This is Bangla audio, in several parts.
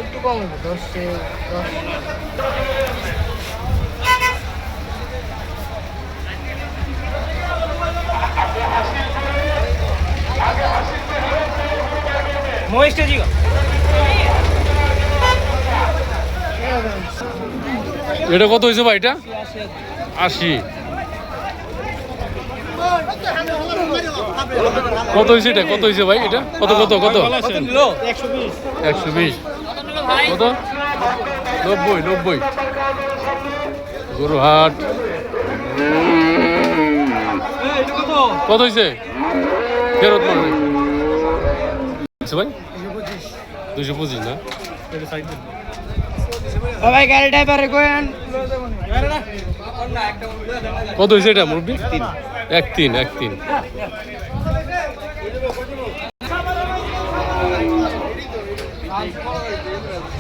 একটু কম হবে 10 মহেশটা জি এটা কত হয়েছে ভাই? এটা 80। কত হয়েছে এটা? কত হয়েছে ভাই এটা? কত কত কত? 120। কত? 90 গরুহাট। কত হয়েছে? ফেরত মারবে ভাই 225 না? ভাই গাড়ি ড্রাইভারে কইেন কত হয়েছে এটা মুরব্বি? 1.3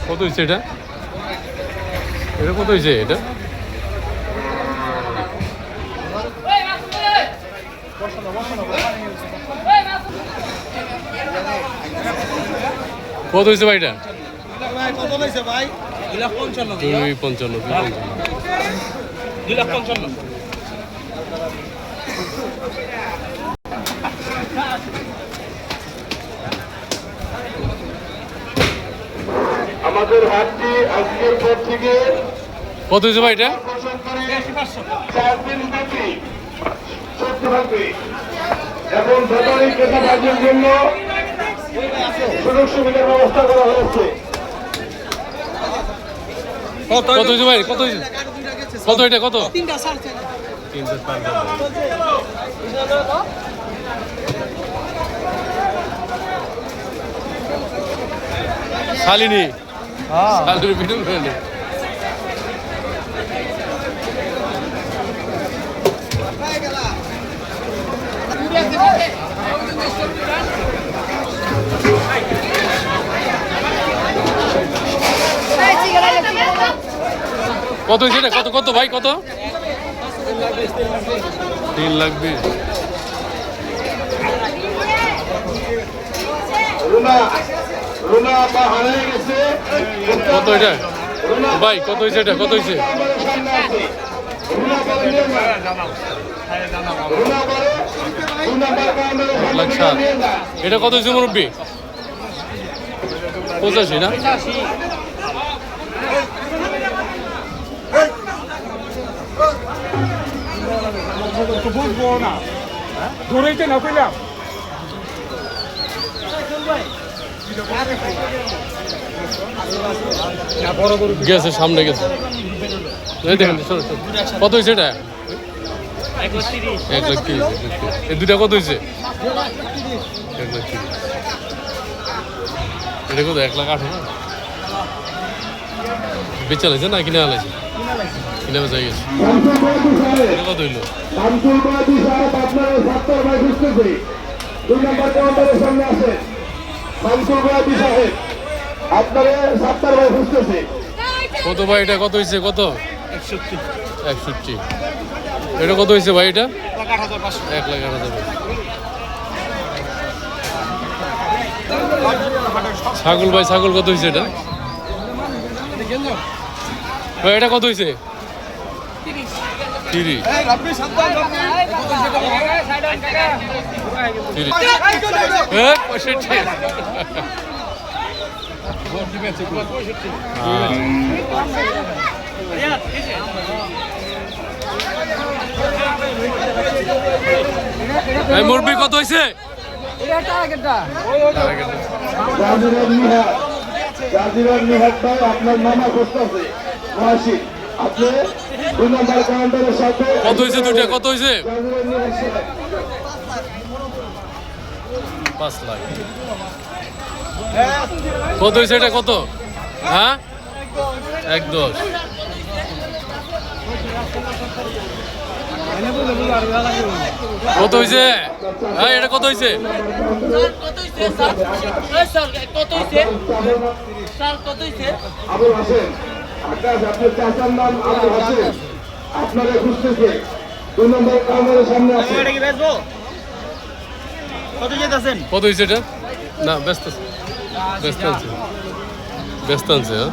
কত হয়েছে এটা? এটা কত হয়েছে এটা? কত হয়েছে ভাই এটা? 255। আমাদের হাটটি আজকের পর থেকে কত হয়েছে ভাই এটা? 4 দিন ব্যাপী চলতে থাকবে এবং ব্যাটারি ক্রেতাদের জন্য সুযোগ সুবিধার ব্যবস্থা করা হয়েছে। কত হয়েছে ভাই? কত হয়েছে? কত এটা? কত? 3টা শালিনী শালিনী ভিডিও করে নে। কত হয়েছে এটা? কত কত ভাই? কত? 3,20,000। রুনা বা হারিয়ে গেছে। কত এটা ভাই? কত হয়েছে এটা? কত হয়েছে? রুনা পরে নিয়ে যান। রুনা পরে 1,07,000। এটা কত হয়েছে মুরব্বী? 85 না? ধরেইতে না কইলাম গেছে সামনে গেছে। এই দেখেন কত হয়েছে এটা? 1,30,000। এই দুটা কত হয়েছে? 1,30,000। এটা কত? 1,08,000 বেচা লাগছে না কিনে আলাইছে? কিনে বেচা গেছে। এটা কত হইলো? কত ভাই এটা? কত হয়েছে? কত? 61। এটা কত হয়েছে ভাই? এটা 1,08,000। ছাগল ভাই, ছাগল কত হয়েছে এটা? ভাই এটা কত হয়েছে? 30। 65। মুরব্বি কত হয়েছে? আপনার মামা করতেছে আপনি 2 নম্বর কাউন্টারের সাথে কত হয়েছে? দুইটা কত হয়েছে? 5 লাখ। কত হয়েছে এটা? কত? হ্যাঁ 1,10,000। কত হয়েছে? হ্যাঁ এটা কত হয়েছে? আবুল হাসেন আকাশ, আপনার চাচার নাম আবুল হাসেন, আপনারা খুঁজতেছে 2 নম্বর কাউন্টারের সামনে আছে এটা কি বেচবো? কত যেতেছেন? কত হয়েছে এটা? না ব্যস্ত আছে ব্যস্ত আছে ব্যস্ত আছে হ্যাঁ